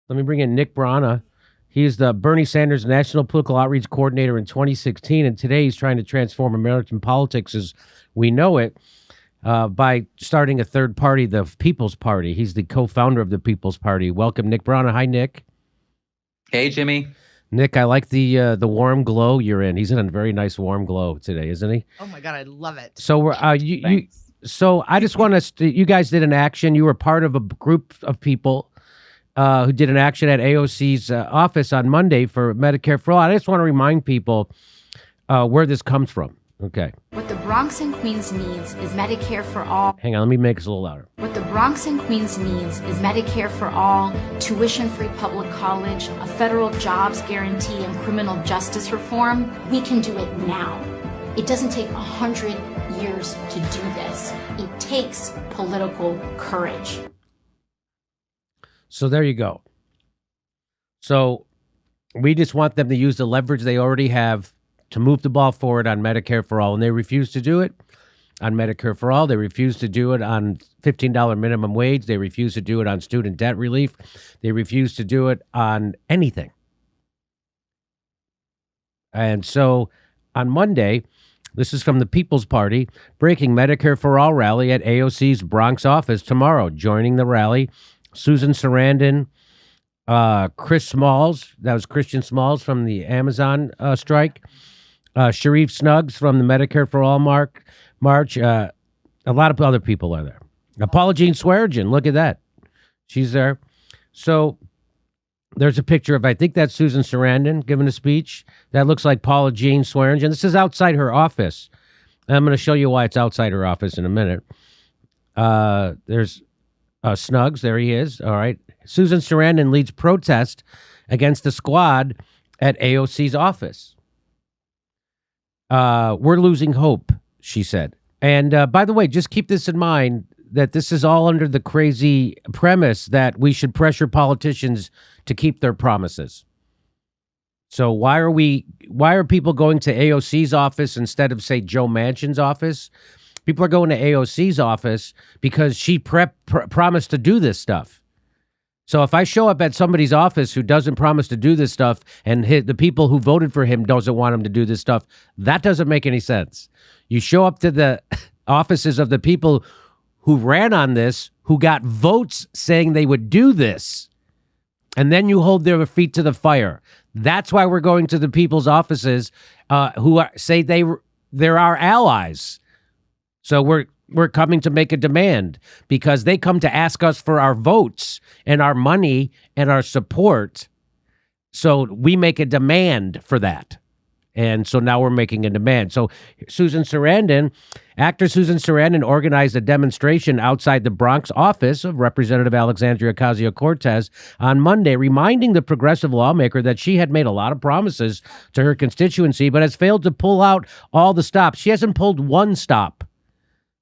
Let me bring in Nick Brana. He's the Bernie Sanders National Political Outreach Coordinator in 2016, and today he's trying to transform American politics as we know it by starting a third party, the People's Party. He's the co-founder of the People's Party. Welcome, Nick Brana. Hi, Nick. Hey, Jimmy. Nick, I like the warm glow you're in. He's in a very nice warm glow today, isn't he? Oh my God, I love it. So we're So I just want to. You guys did an action. You were part of a group of people who did an action at AOC's office on Monday for Medicare for All. I just want to remind people where this comes from. Okay. What the Bronx and Queens needs is Medicare for all. Hang on, let me make this a little louder. What the Bronx and Queens needs is Medicare for all, tuition-free public college, a federal jobs guarantee, and criminal justice reform. We can do it now. It doesn't take 100 years to do this. It takes political courage. So there you go. So we just want them to use the leverage they already have to move the ball forward on Medicare for All, and they refuse to do it on Medicare for All. They refuse to do it on $15 minimum wage. They refuse to do it on student debt relief. They refuse to do it on anything. And so on Monday, this is from the People's Party, breaking Medicare for All rally at AOC's Bronx office tomorrow. Joining the rally, Susan Sarandon, Chris Smalls, that was Christian Smalls from the Amazon strike, Sharif Snuggs from the Medicare for All march. A lot of other people are there. Paula Jean Swearengin, look at that. She's there. So there's a picture of, I think that's Susan Sarandon giving a speech. That looks like Paula Jean Swearengin. This is outside her office. I'm going to show you why it's outside her office in a minute. There's Snuggs. There he is. All right. Susan Sarandon leads protest against the squad at AOC's office. We're losing hope, she said. And by the way, just keep this in mind, that this is all under the crazy premise that we should pressure politicians to keep their promises. So why are people going to AOC's office instead of, say, Joe Manchin's office? People are going to AOC's office because she promised to do this stuff. So if I show up at somebody's office who doesn't promise to do this stuff, and the people who voted for him doesn't want him to do this stuff, that doesn't make any sense. You show up to the offices of the people who ran on this, who got votes saying they would do this, and then you hold their feet to the fire. That's why we're going to the people's offices who say they're our allies. So we're coming to make a demand because they come to ask us for our votes and our money and our support. So we make a demand for that. And so now we're making a demand. So actor Susan Sarandon organized a demonstration outside the Bronx office of Representative Alexandria Ocasio-Cortez on Monday, reminding the progressive lawmaker that she had made a lot of promises to her constituency, but has failed to pull out all the stops. She hasn't pulled one stop.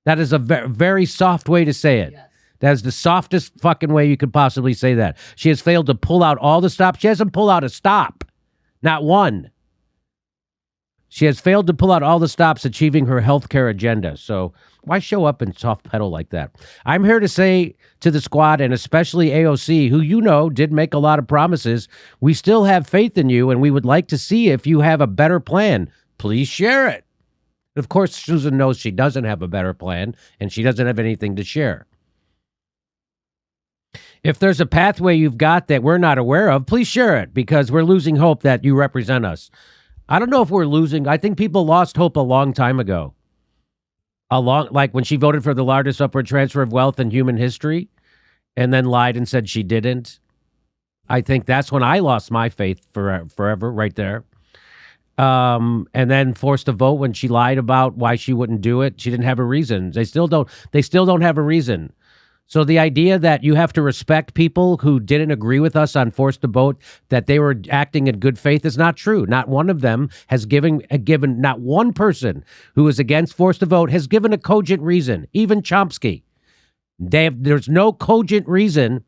That is a very soft way to say it. Yes. That is the softest fucking way you could possibly say that. She has failed to pull out all the stops. She hasn't pulled out a stop. Not one. She has failed to pull out all the stops achieving her healthcare agenda. So why show up and soft pedal like that? I'm here to say to the squad, and especially AOC, who you know did make a lot of promises, we still have faith in you, and we would like to see if you have a better plan. Please share it. Of course, Susan knows she doesn't have a better plan, and she doesn't have anything to share. If there's a pathway you've got that we're not aware of, please share it, because we're losing hope that you represent us. I don't know if we're losing. I think people lost hope a long time ago. Like when she voted for the largest upward transfer of wealth in human history and then lied and said she didn't. I think that's when I lost my faith forever, right there. And then forced to vote when she lied about why she wouldn't do it. She didn't have a reason. They still don't have a reason. So the idea that you have to respect people who didn't agree with us on forced to vote, that they were acting in good faith, is not true. Not one of them has given, not one person who is against forced to vote has given a cogent reason, even Chomsky. There's no cogent reason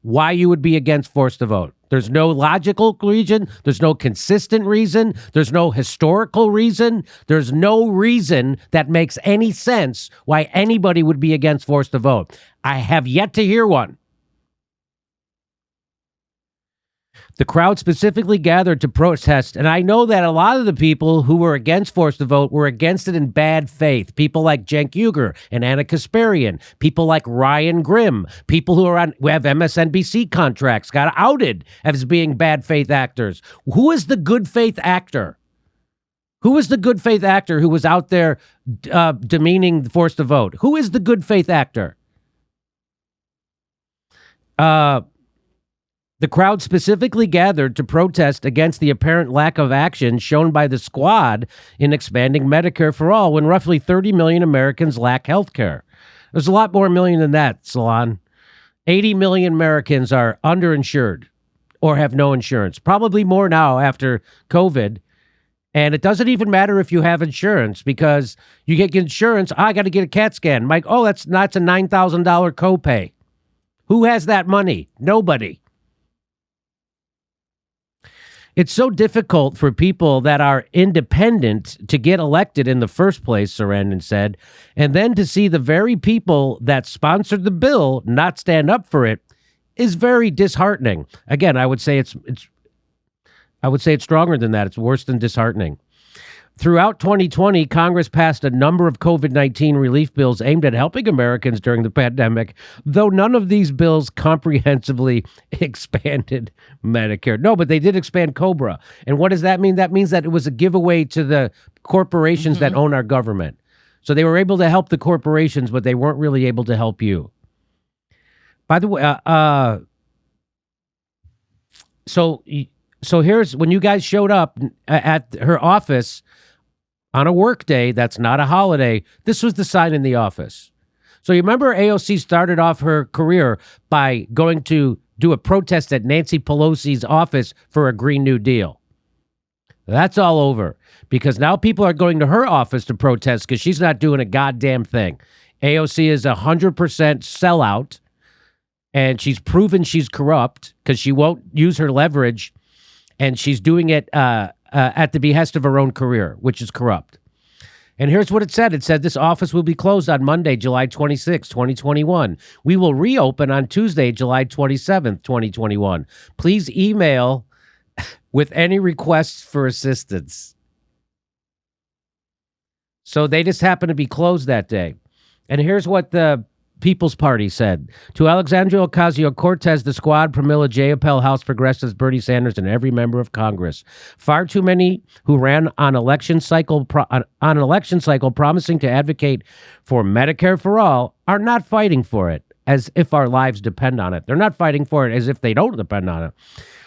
why you would be against forced to vote. There's no logical reason. There's no consistent reason. There's no historical reason. There's no reason that makes any sense why anybody would be against forced to vote. I have yet to hear one. The crowd specifically gathered to protest, and I know that a lot of the people who were against forced to vote were against it in bad faith. People like Cenk Uygur and Anna Kasparian, people like Ryan Grimm, people who have MSNBC contracts, got outed as being bad faith actors. Who is the good faith actor? Who is the good faith actor who was out there demeaning the forced to vote? Who is the good faith actor? The crowd specifically gathered to protest against the apparent lack of action shown by the squad in expanding Medicare for all when roughly 30 million Americans lack health care. There's a lot more million than that, Salon. 80 million Americans are underinsured or have no insurance. Probably more now after COVID. And it doesn't even matter if you have insurance because you get insurance. I got to get a CAT scan. Mike, that's a $9,000 copay. Who has that money? Nobody. It's so difficult for people that are independent to get elected in the first place, Sarandon said, and then to see the very people that sponsored the bill not stand up for it is very disheartening. Again, I would say it's stronger than that. It's worse than disheartening. Throughout 2020, Congress passed a number of COVID-19 relief bills aimed at helping Americans during the pandemic, though none of these bills comprehensively expanded Medicare. No, but they did expand COBRA. And what does that mean? That means that it was a giveaway to the corporations that own our government. So they were able to help the corporations, but they weren't really able to help you. By the way, so here's when you guys showed up at her office on a work day that's not a holiday. This was the sign in the office. So you remember AOC started off her career by going to do a protest at Nancy Pelosi's office for a Green New Deal. That's all over because now people are going to her office to protest because she's not doing a goddamn thing. AOC is 100% sellout, and she's proven she's corrupt because she won't use her leverage. And she's doing it at the behest of her own career, which is corrupt. And here's what it said. It said, this office will be closed on Monday, July 26, 2021. We will reopen on Tuesday, July 27th, 2021. Please email with any requests for assistance. So they just happen to be closed that day. And here's what the People's Party said. To Alexandria Ocasio-Cortez, the squad, Pramila Jayapal, House Progressives, Bernie Sanders, and every member of Congress. Far too many who ran on election cycle promising to advocate for Medicare for all are not fighting for it as if our lives depend on it. They're not fighting for it as if they don't depend on it.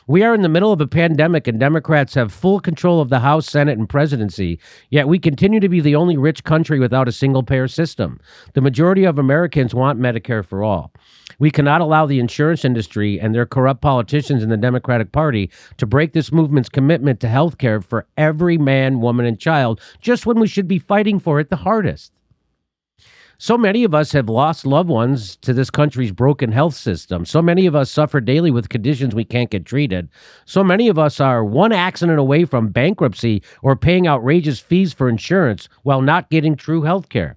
We are in the middle of a pandemic and Democrats have full control of the House, Senate, and presidency, yet we continue to be the only rich country without a single-payer system. The majority of Americans want Medicare for all. We cannot allow the insurance industry and their corrupt politicians in the Democratic Party to break this movement's commitment to health care for every man, woman, and child, just when we should be fighting for it the hardest. So many of us have lost loved ones to this country's broken health system. So many of us suffer daily with conditions we can't get treated. So many of us are one accident away from bankruptcy or paying outrageous fees for insurance while not getting true health care.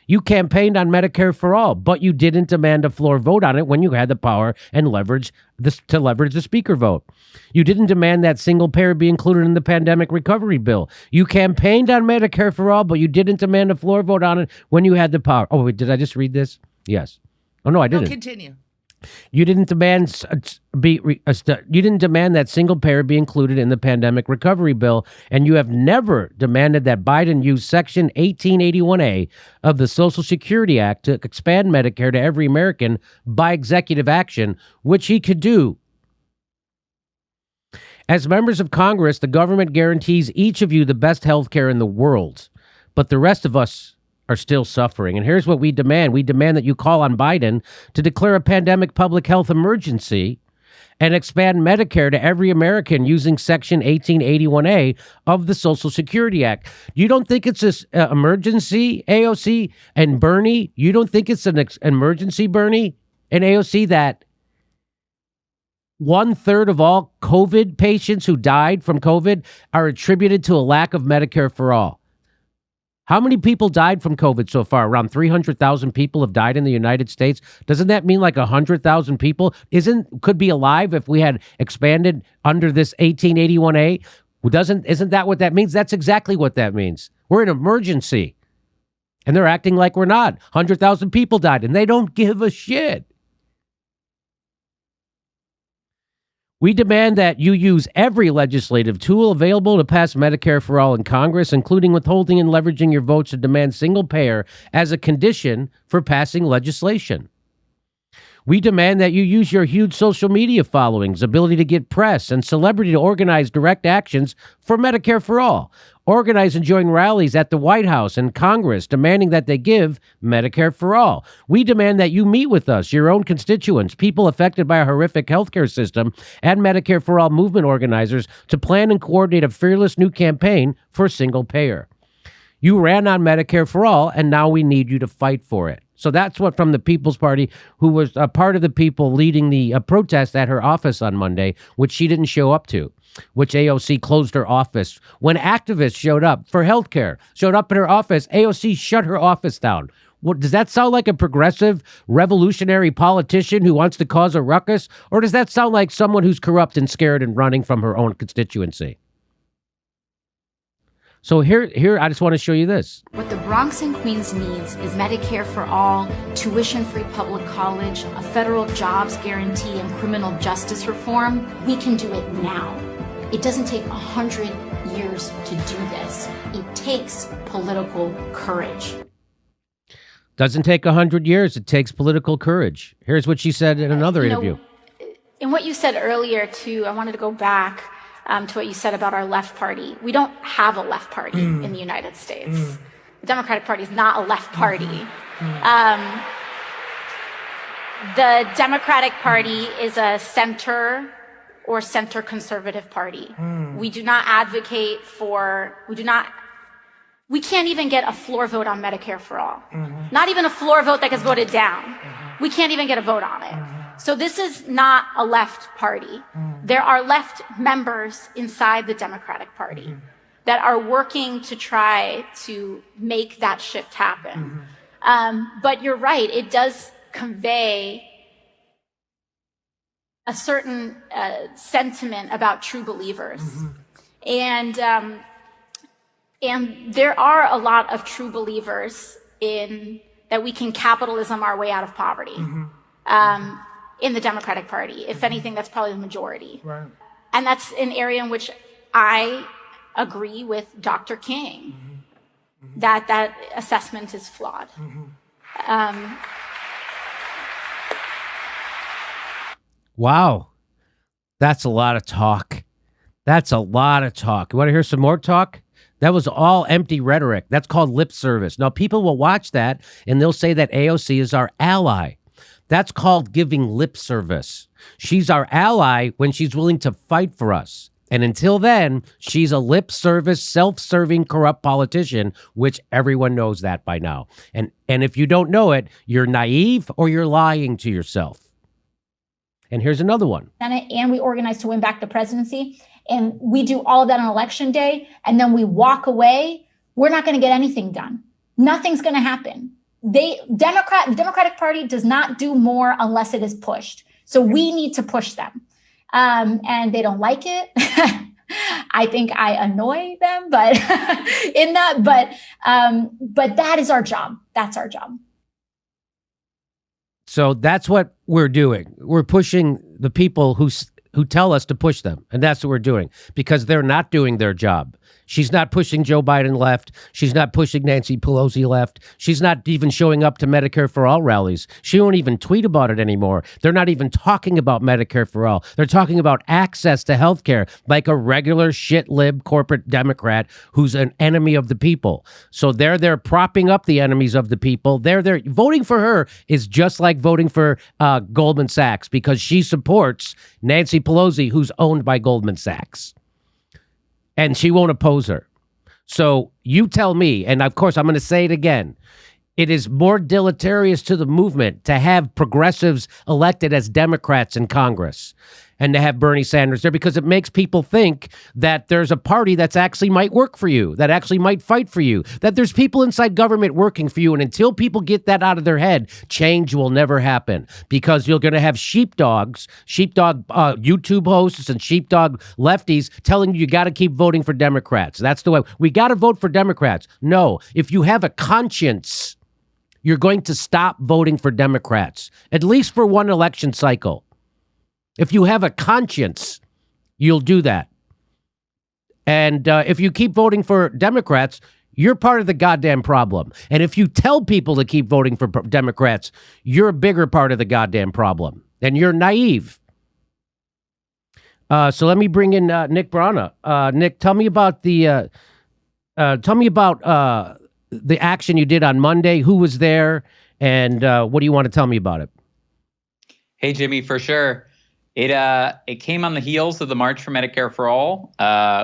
You campaigned on Medicare for all, but you didn't demand a floor vote on it when you had the power and leverage the speaker vote. You didn't demand that single payer be included in the pandemic recovery bill. You campaigned on Medicare for all, but you didn't demand a floor vote on it when you had the power. Oh, wait, did I just read this? Yes. Oh, no, I didn't. No, continue. You didn't demand that single payer be included in the pandemic recovery bill, and you have never demanded that Biden use Section 1881A of the Social Security Act to expand Medicare to every American by executive action, which he could do. As members of Congress, the government guarantees each of you the best health care in the world, but the rest of us are still suffering. And here's what we demand. We demand that you call on Biden to declare a pandemic public health emergency and expand Medicare to every American using Section 1881A of the Social Security Act. You don't think it's an emergency, AOC and Bernie? You don't think it's an emergency, Bernie and AOC, that 1/3 of all COVID patients who died from COVID are attributed to a lack of Medicare for all? How many people died from COVID so far? Around 300,000 people have died in the United States. Doesn't that mean like 100,000 people could be alive if we had expanded under this 1881A? Isn't that what that means? That's exactly what that means. We're in emergency. And they're acting like we're not. 100,000 people died, and they don't give a shit. We demand that you use every legislative tool available to pass Medicare for All in Congress, including withholding and leveraging your votes to demand single payer as a condition for passing legislation. We demand that you use your huge social media followings, ability to get press, and celebrity to organize direct actions for Medicare for All. Organize and join rallies at the White House and Congress demanding that they give Medicare for All. We demand that you meet with us, your own constituents, people affected by a horrific healthcare system, and Medicare for All movement organizers to plan and coordinate a fearless new campaign for single payer. You ran on Medicare for All, and now we need you to fight for it. So that's what from the People's Party, who was a part of the people leading the protest at her office on Monday, which she didn't show up to, which AOC closed her office. When activists showed up for healthcare, showed up in her office, AOC shut her office down. What, does that sound like a progressive, revolutionary politician who wants to cause a ruckus? Or does that sound like someone who's corrupt and scared and running from her own constituency? So here, I just want to show you this. What the Bronx and Queens needs is Medicare for all, tuition-free public college, a federal jobs guarantee, and criminal justice reform. We can do it now. It doesn't take 100 years to do this. It takes political courage. Doesn't take 100 years. It takes political courage. Here's what she said in another interview. In what you said earlier, too, I wanted to go back to what you said about our left party. We don't have a left party in the United States. The Democratic Party is not a left party. The Democratic Party is a center or center conservative party. We do not advocate for, we can't even get a floor vote on Medicare for all. Not even a floor vote that gets voted down. We can't even get a vote on it. So this is not a left party. There are left members inside the Democratic Party that are working to try to make that shift happen. But you're right, it does convey a certain sentiment about true believers. And there are a lot of true believers that we can capitalism our way out of poverty. In the Democratic Party. If anything, that's probably the majority. Right. And that's an area in which I agree with Dr. King, that assessment is flawed. Wow. That's a lot of talk. That's a lot of talk. You want to hear some more talk? That was all empty rhetoric. That's called lip service. Now, people will watch that, and they'll say that AOC is our ally. That's called giving lip service. She's our ally when she's willing to fight for us. And until then, she's a lip service, self-serving, corrupt politician, which everyone knows that by now. And if you don't know it, you're naive or you're lying to yourself. And here's another one. And we organize to win back the presidency. And we do all of that on election day. And then we walk away. We're not going to get anything done. Nothing's going to happen. The Democratic Party does not do more unless it is pushed. So we need to push them. And they don't like it. I think I annoy them, but but that is our job. That's our job. So that's what we're doing. We're pushing the people who tell us to push them. And that's what we're doing because they're not doing their job. She's not pushing Joe Biden left. She's not pushing Nancy Pelosi left. She's not even showing up to Medicare for All rallies. She won't even tweet about it anymore. They're not even talking about Medicare for All. They're talking about access to health care like a regular shit-lib corporate Democrat who's an enemy of the people. So they're propping up the enemies of the people. They're voting for her is just like voting for Goldman Sachs because she supports Nancy Pelosi, who's owned by Goldman Sachs. And she won't oppose her. So you tell me, and of course I'm going to say it again, it is more deleterious to the movement to have progressives elected as Democrats in Congress. and to have Bernie Sanders there, because it makes people think that there's a party that's actually might work for you, that actually might fight for you, that there's people inside government working for you. And until people get that out of their head, change will never happen, because you're going to have sheepdog YouTube hosts and sheepdog lefties telling you got to keep voting for Democrats. That's the way. We got to vote for Democrats. No, if you have a conscience, you're going to stop voting for Democrats, at least for one election cycle. If you have a conscience, you'll do that. And if you keep voting for Democrats, you're part of the goddamn problem. And if you tell people to keep voting for Democrats, you're a bigger part of the goddamn problem. And you're naive. So let me bring in Nick Brana. Nick, tell me about the action you did on Monday. Who was there, and what do you want to tell me about it? Hey, Jimmy, for sure. It came on the heels of the March for Medicare for All,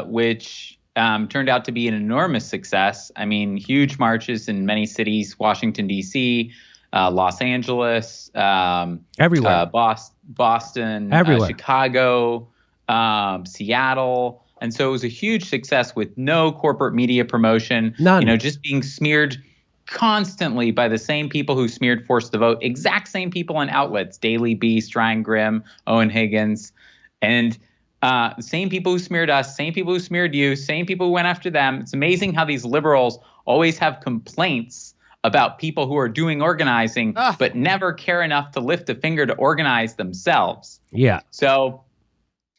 which turned out to be an enormous success. I mean, huge marches in many cities: Washington, D.C., Los Angeles, everywhere, Boston, everywhere, Chicago, Seattle. And so it was a huge success with no corporate media promotion. None. Just being smeared constantly by the same people who smeared Force the Vote, exact same people in outlets: Daily Beast, Ryan Grimm, Owen Higgins, and same people who smeared us, same people who smeared you, same people who went after them. It's amazing how these liberals always have complaints about people who are doing organizing, but never care enough to lift a finger to organize themselves. Yeah. So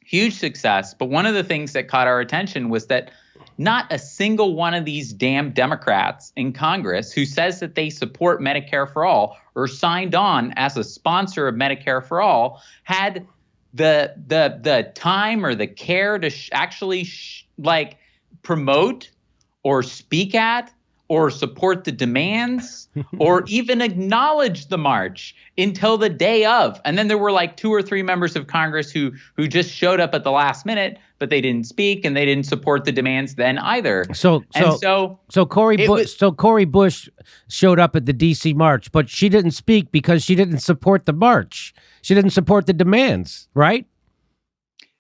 huge success. But one of the things that caught our attention was that not a single one of these damn Democrats in Congress who says that they support Medicare for All or signed on as a sponsor of Medicare for All had the time or the care to actually promote or speak at or support the demands or even acknowledge the march until the day of. And then there were like 2 or 3 members of Congress who just showed up at the last minute, but they didn't speak and they didn't support the demands then either. So Cori Bush showed up at the DC march, but she didn't speak because she didn't support the march. She didn't support the demands, right?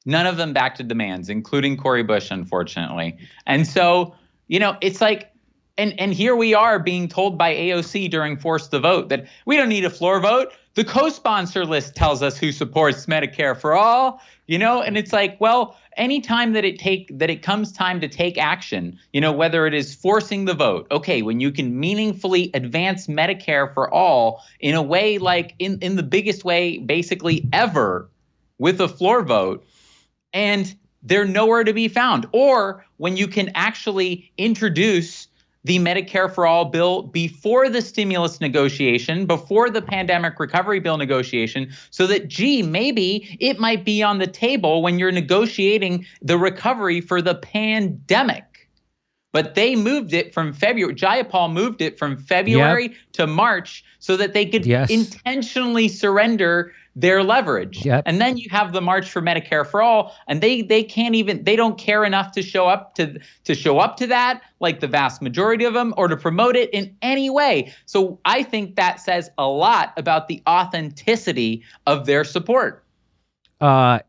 None of them backed the demands, including Cori Bush, unfortunately. And so, it's like, and here we are being told by AOC during Force the Vote that we don't need a floor vote. The co-sponsor list tells us who supports Medicare for All, and it's like, well, anytime that it comes time to take action, whether it is forcing the vote, okay, when you can meaningfully advance Medicare for All in a way like in the biggest way basically ever with a floor vote, and they're nowhere to be found, or when you can actually introduce the Medicare for All bill before the stimulus negotiation, before the pandemic recovery bill negotiation, so that, maybe it might be on the table when you're negotiating the recovery for the pandemic. But they moved it from February. Jayapal moved it from February to March so that they could intentionally surrender their leverage. Yep. And then you have the March for Medicare for All, and they don't care enough to show up to that, like the vast majority of them, or to promote it in any way. So I think that says a lot about the authenticity of their support.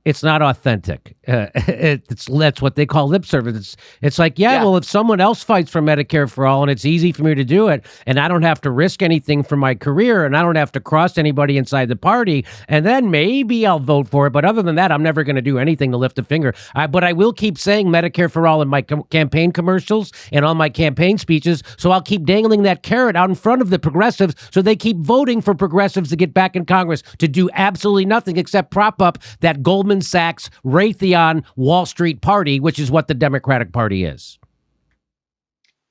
It's not authentic. That's what they call lip service. It's like, well, if someone else fights for Medicare for All and it's easy for me to do it, and I don't have to risk anything for my career, and I don't have to cross anybody inside the party, and then maybe I'll vote for it. But other than that, I'm never going to do anything to lift a finger. But I will keep saying Medicare for All in my campaign commercials and on my campaign speeches. So I'll keep dangling that carrot out in front of the progressives so they keep voting for progressives to get back in Congress to do absolutely nothing except prop up that Goldman Sachs, Raytheon, Wall Street party, which is what the Democratic Party is.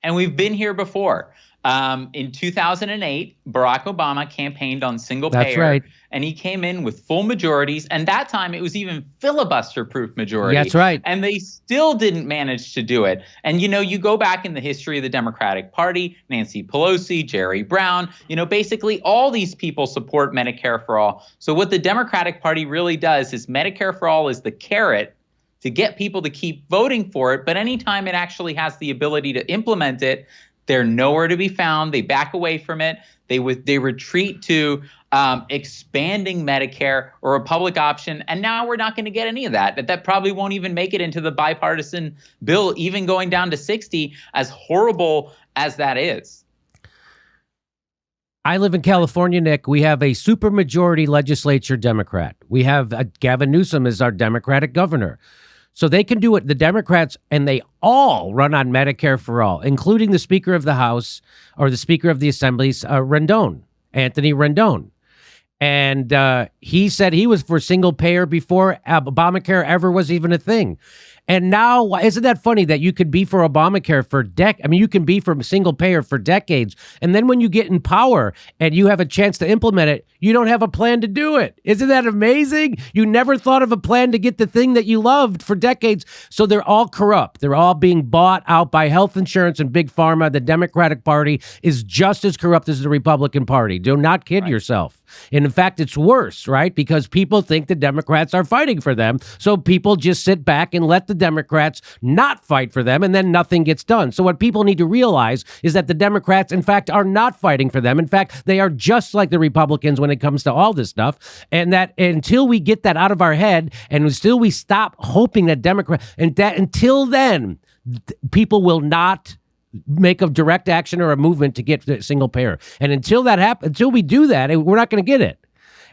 And we've been here before. In 2008, Barack Obama campaigned on single payer. That's right. And he came in with full majorities. And that time it was even filibuster-proof majority. That's right. And they still didn't manage to do it. And, you go back in the history of the Democratic Party, Nancy Pelosi, Jerry Brown, basically all these people support Medicare for All. So what the Democratic Party really does is Medicare for All is the carrot to get people to keep voting for it. But anytime it actually has the ability to implement it, they're nowhere to be found. They back away from it. They retreat to expanding Medicare or a public option. And now we're not going to get any of that. That probably won't even make it into the bipartisan bill, even going down to 60, as horrible as that is. I live in California, Nick. We have a supermajority legislature Democrat. We have Gavin Newsom as our Democratic governor. So they can do it, the Democrats, and they all run on Medicare for all, including the Speaker of the House or the Speaker of the Assembly's Anthony Rendon. And he said he was for single payer before Obamacare ever was even a thing. And now, isn't that funny that you could be for Obamacare for you can be for single payer for decades. And then when you get in power and you have a chance to implement it, you don't have a plan to do it. Isn't that amazing? You never thought of a plan to get the thing that you loved for decades. So they're all corrupt. They're all being bought out by health insurance and big pharma. The Democratic Party is just as corrupt as the Republican Party. Do not kid yourself. And in fact, it's worse, right? Because people think the Democrats are fighting for them. So people just sit back and let the Democrats not fight for them, and then nothing gets done. So what people need to realize is that the Democrats, in fact, are not fighting for them. In fact, they are just like the Republicans when it comes to all this stuff. And that until we get that out of our head, and until we stop hoping that until then, people will not make a direct action or a movement to get the single payer. And until that happens, until we do that, we're not going to get it.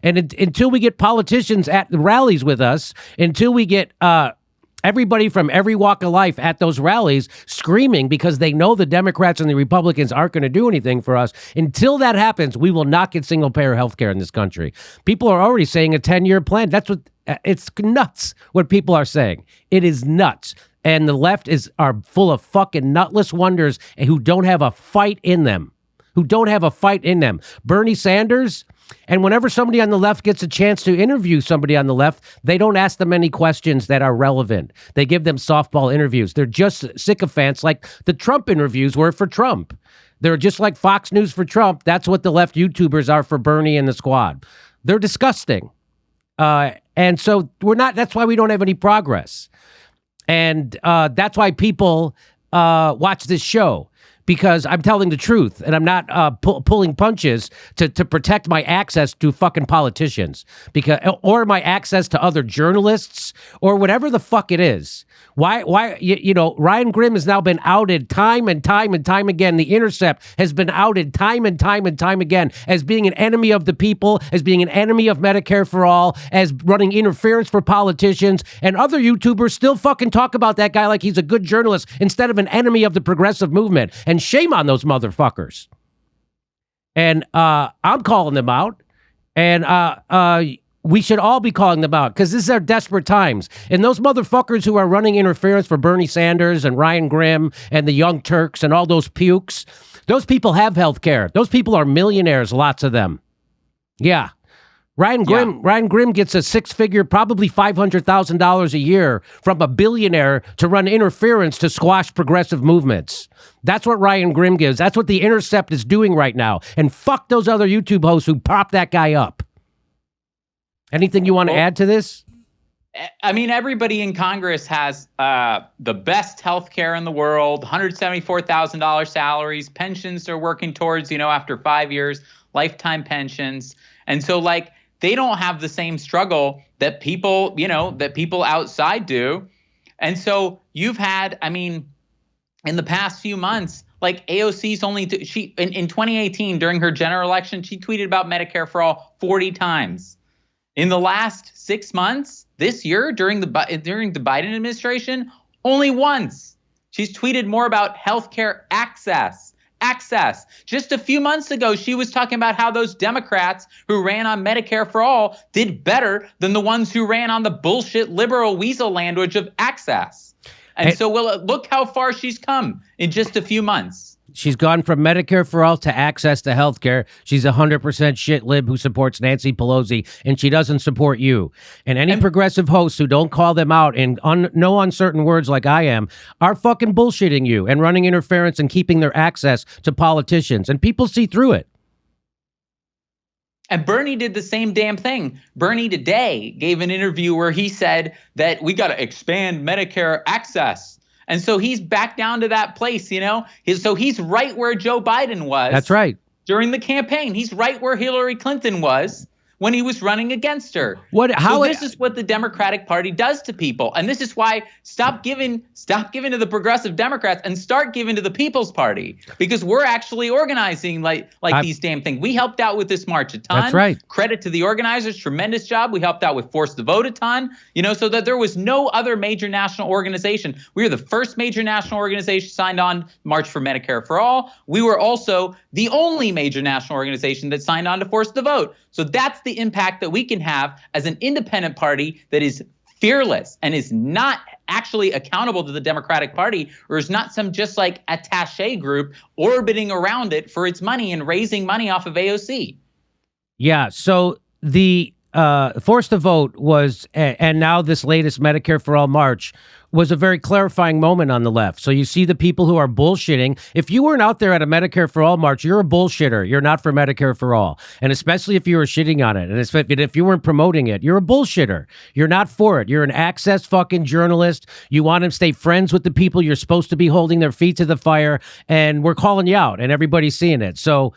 And until we get politicians at the rallies with us, until we get everybody from every walk of life at those rallies screaming because they know the Democrats and the Republicans aren't going to do anything for us, until that happens, we will not get single payer health care in this country. People are already saying a 10-year plan. That's what it's nuts what people are saying. It is nuts. And the left are full of fucking nutless wonders who don't have a fight in them. Bernie Sanders, and whenever somebody on the left gets a chance to interview somebody on the left, they don't ask them any questions that are relevant. They give them softball interviews. They're just sycophants like the Trump interviews were for Trump. They're just like Fox News for Trump. That's what the left YouTubers are for Bernie and the squad. They're disgusting. And so that's why we don't have any progress. And that's why people watch this show, because I'm telling the truth and I'm not pulling punches to protect my access to fucking politicians or my access to other journalists or whatever the fuck it is. Why Ryan Grimm has now been outed time and time and time again. The Intercept has been outed time and time and time again as being an enemy of the people, as being an enemy of Medicare for all, as running interference for politicians, and other YouTubers still fucking talk about that guy like he's a good journalist instead of an enemy of the progressive movement. And shame on those motherfuckers. And I'm calling them out. And we should all be calling them out because this is our desperate times. And those motherfuckers who are running interference for Bernie Sanders and Ryan Grimm and the Young Turks and all those pukes, those people have health care. Those people are millionaires, lots of them. Yeah. Ryan Grimm gets a six-figure, probably $500,000 a year from a billionaire to run interference to squash progressive movements. That's what Ryan Grimm gives. That's what the Intercept is doing right now. And fuck those other YouTube hosts who prop that guy up. Anything you want to add to this? I mean, everybody in Congress has the best health care in the world, $174,000 salaries, pensions they're working towards, after 5 years, lifetime pensions. And so, they don't have the same struggle that people outside do. And so you've had, in the past few months, AOC's in 2018, during her general election, she tweeted about Medicare for all 40 times. In the last 6 months, this year, during the Biden administration, only once. She's tweeted more about healthcare access. Just a few months ago, she was talking about how those Democrats who ran on Medicare for all did better than the ones who ran on the bullshit liberal weasel language of access. And so look how far she's come in just a few months. She's gone from Medicare for all to access to health care. She's 100% shit lib who supports Nancy Pelosi, and she doesn't support you. And any progressive hosts who don't call them out in no uncertain words like I am are fucking bullshitting you and running interference and keeping their access to politicians. And people see through it. And Bernie did the same damn thing. Bernie today gave an interview where he said that we got to expand Medicare access. And so he's back down to that place, So he's right where Joe Biden was. That's right. during the campaign. He's right where Hillary Clinton was when he was running against her. This is what the Democratic Party does to people. And this is why stop giving to the progressive Democrats and start giving to the People's Party, because we're actually organizing like these damn things. We helped out with this march a ton. That's right. Credit to the organizers, tremendous job. We helped out with Force the Vote a ton, so that there was no other major national organization. We were the first major national organization signed on March for Medicare for All. We were also the only major national organization that signed on to Force the Vote. So that's the impact that we can have as an independent party that is fearless and is not actually accountable to the Democratic Party, or is not some just like attaché group orbiting around it for its money and raising money off of AOC. Yeah. So the Force the Vote was, and now this latest Medicare for All march was a very clarifying moment on the left. So you see the people who are bullshitting. If you weren't out there at a Medicare for All march, you're a bullshitter. You're not for Medicare for All. And especially if you were shitting on it. And if you weren't promoting it, you're a bullshitter. You're not for it. You're an access fucking journalist. You want to stay friends with the people you're supposed to be holding their feet to the fire. And we're calling you out and everybody's seeing it. So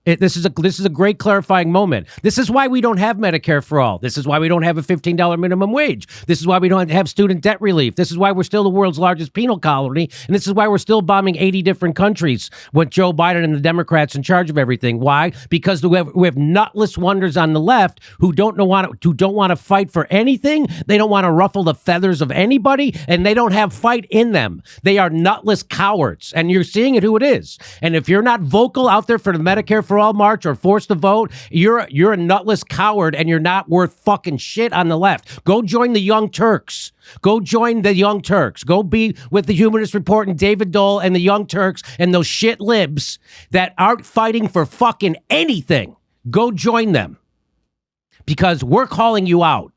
this is a great clarifying moment. This is why we don't have Medicare for All. This is why we don't have a $15 minimum wage. This is why we don't have student debt relief. This is why we're still the world's largest penal colony. And this is why we're still bombing 80 different countries with Joe Biden and the Democrats in charge of everything. Why? Because we have nutless wonders on the left who don't want to fight for anything. They don't want to ruffle the feathers of anybody, and they don't have fight in them. They are nutless cowards, and you're seeing it who it is. And if you're not vocal out there for the Medicare for All march or Force the Vote, you're a nutless coward, and you're not worth fucking shit on the left. Go join the Young Turks. Go join the Young Turks. Go be with the Humanist Report and David Dole and the Young Turks and those shit libs that aren't fighting for fucking anything. Go join them, because we're calling you out.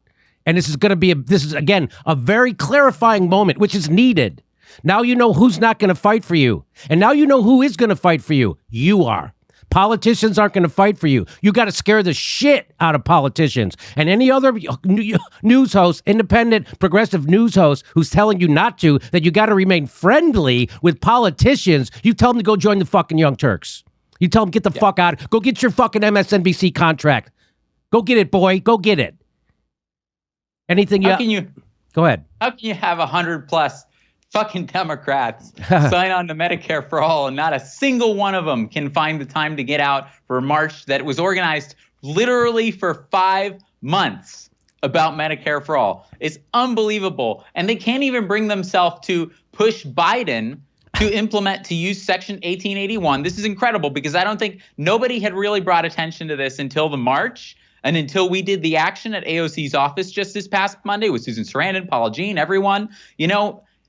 And this is again a very clarifying moment, which is needed. Now you know who's not going to fight for you. And now you know who is going to fight for you. You are. Politicians aren't going to fight for you. You got to scare the shit out of politicians. And any other news host, independent, progressive news host who's telling you not to, that you got to remain friendly with politicians, you tell them to go join the fucking Young Turks. You tell them, get the fuck out. Go get your fucking MSNBC contract. Go get it, boy. Go get it. Anything Go ahead. How can you have 100+ fucking Democrats sign on to Medicare for All, and not a single one of them can find the time to get out for a march that was organized literally for 5 months about Medicare for All? It's unbelievable. And they can't even bring themselves to push Biden to use Section 1881. This is incredible, because I don't think nobody had really brought attention to this until the march. And until we did the action at AOC's office just this past Monday with Susan Sarandon, Paula Jean, everyone,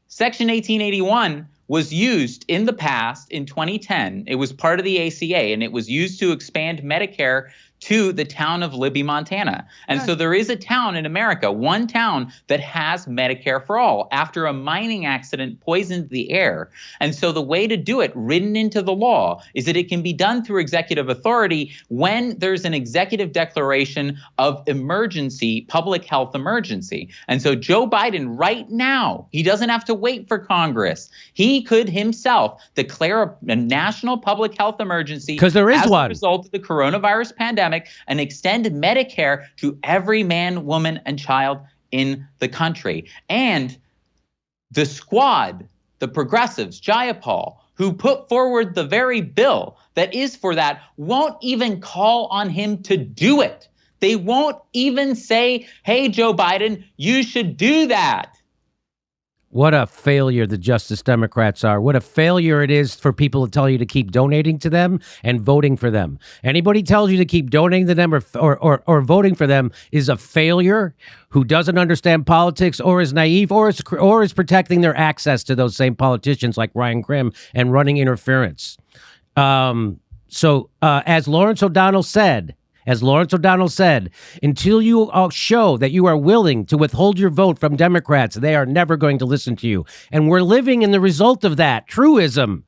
Section 1881 was used in the past in 2010. It was part of the ACA, and it was used to expand Medicare to the town of Libby, Montana. And so there is a town in America, one town, that has Medicare for All after a mining accident poisoned the air. And so the way to do it, written into the law, is that it can be done through executive authority when there's an executive declaration of emergency, public health emergency. And so Joe Biden right now, he doesn't have to wait for Congress. He could himself declare a national public health emergency, because there is as one, a result of the coronavirus pandemic, and extend Medicare to every man, woman, and child in the country. And the squad, the progressives, Jayapal, who put forward the very bill that is for that, won't even call on him to do it. They won't even say, hey, Joe Biden, you should do that. What a failure the Justice Democrats are. What a failure it is for people to tell you to keep donating to them and voting for them. Anybody tells you to keep donating to them or voting for them is a failure, who doesn't understand politics, or is naive, or is protecting their access to those same politicians like Ryan Grimm and running interference. So as Lawrence O'Donnell said, until you show that you are willing to withhold your vote from Democrats, they are never going to listen to you. And we're living in the result of that truism.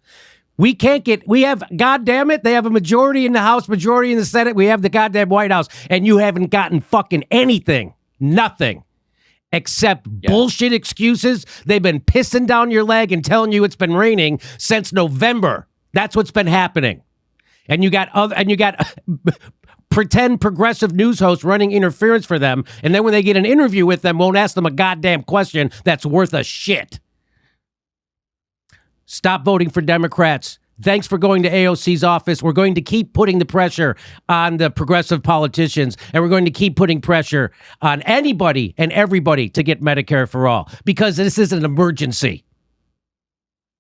We have, goddamn it, they have a majority in the House, majority in the Senate. We have the goddamn White House, and you haven't gotten fucking anything. Nothing. Except bullshit excuses. They've been pissing down your leg and telling you it's been raining since November. That's what's been happening. And you got pretend progressive news hosts running interference for them, and then when they get an interview with them, won't ask them a goddamn question that's worth a shit. Stop voting for Democrats. Thanks for going to AOC's office. We're going to keep putting the pressure on the progressive politicians, and we're going to keep putting pressure on anybody and everybody to get Medicare for all, because this is an emergency.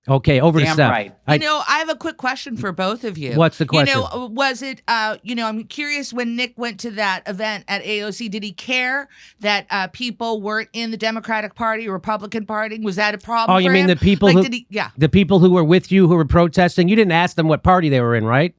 Okay, over to Steph. Right. I have a quick question for both of you. What's the question? Was it, I'm curious, when Nick went to that event at AOC, did he care that people weren't in the Democratic Party or Republican Party? Was that a problem? Oh, you for mean him? the people the people who were with you who were protesting? You didn't ask them what party they were in, right?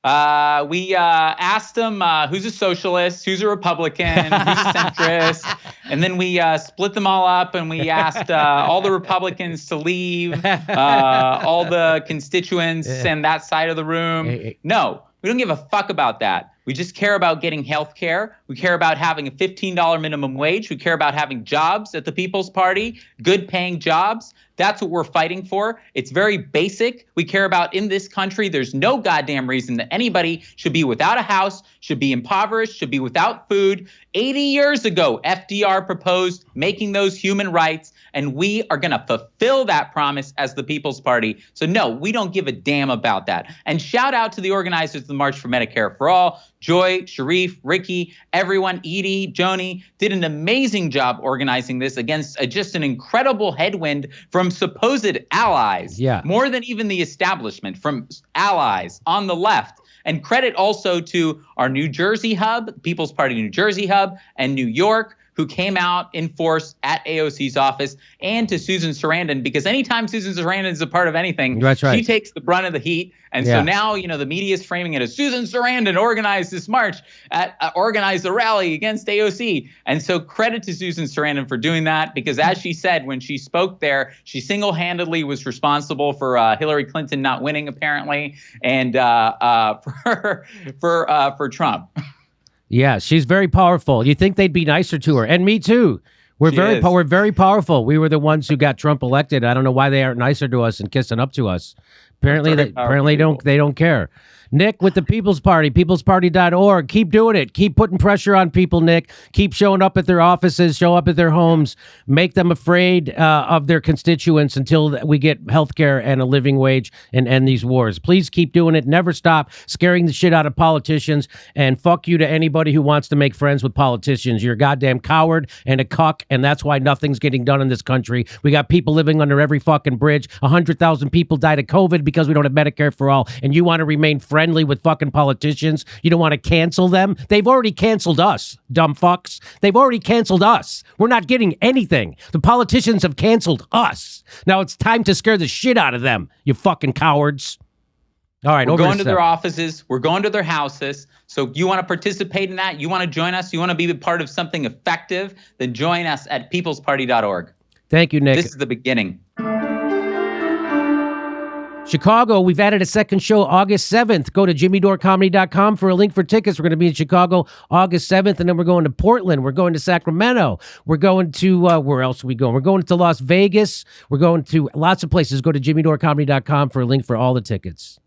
We asked them who's a socialist, who's a Republican, who's a centrist, and then we split them all up, and we asked all the Republicans to leave, all the constituents and that side of the room. No, we don't give a fuck about that. We just care about getting health care. We care about having a $15 minimum wage. We care about having jobs at the People's Party, good paying jobs. That's what we're fighting for. It's very basic. We care about in this country, there's no goddamn reason that anybody should be without a house, should be impoverished, should be without food. 80 years ago, FDR proposed making those human rights, and we are going to fulfill that promise as the People's Party. So no, we don't give a damn about that. And shout out to the organizers of the March for Medicare for All. Joy, Sharif, Ricky, everyone, Edie, Joni did an amazing job organizing this against just an incredible headwind from supposed allies. Yeah. More than even the establishment, from allies on the left. And credit also to our New Jersey hub, People's Party New Jersey hub, and New York, who came out in force at AOC's office, and to Susan Sarandon, because anytime Susan Sarandon is a part of anything, that's right, she takes the brunt of the heat. And so now, the media is framing it as Susan Sarandon organized this march, organized a rally against AOC. And so credit to Susan Sarandon for doing that, because as she said, when she spoke there, she single-handedly was responsible for Hillary Clinton not winning, apparently, and for Trump. Yeah, she's very powerful. You think they'd be nicer to her, and me too. We're very powerful. We were the ones who got Trump elected. I don't know why they aren't nicer to us and kissing up to us. Apparently they don't care. Nick with the People's Party, peoplesparty.org. Keep doing it. Keep putting pressure on people, Nick. Keep showing up at their offices, show up at their homes. Make them afraid of their constituents until we get health care and a living wage and end these wars. Please keep doing it. Never stop scaring the shit out of politicians. And fuck you to anybody who wants to make friends with politicians. You're a goddamn coward and a cuck, and that's why nothing's getting done in this country. We got people living under every fucking bridge. 100,000 people died of COVID because we don't have Medicare for all, and you want to remain friendly with fucking politicians. You don't want to cancel them. They've already canceled us, dumb fucks. They've already canceled us. We're not getting anything. The politicians have canceled us. Now it's time to scare the shit out of them, you fucking cowards. All right, we're going to their offices. We're going to their houses. So you want to participate in that? You want to join us? You want to be a part of something effective? Then join us at peoplesparty.org. Thank you, Nick. This is the beginning. Chicago, we've added a second show August 7th. Go to jimmydorcomedy.com for a link for tickets. We're going to be in Chicago August 7th, and then we're going to Portland. We're going to Sacramento. We're going to, where else are we going? We're going to Las Vegas. We're going to lots of places. Go to jimmydorcomedy.com for a link for all the tickets.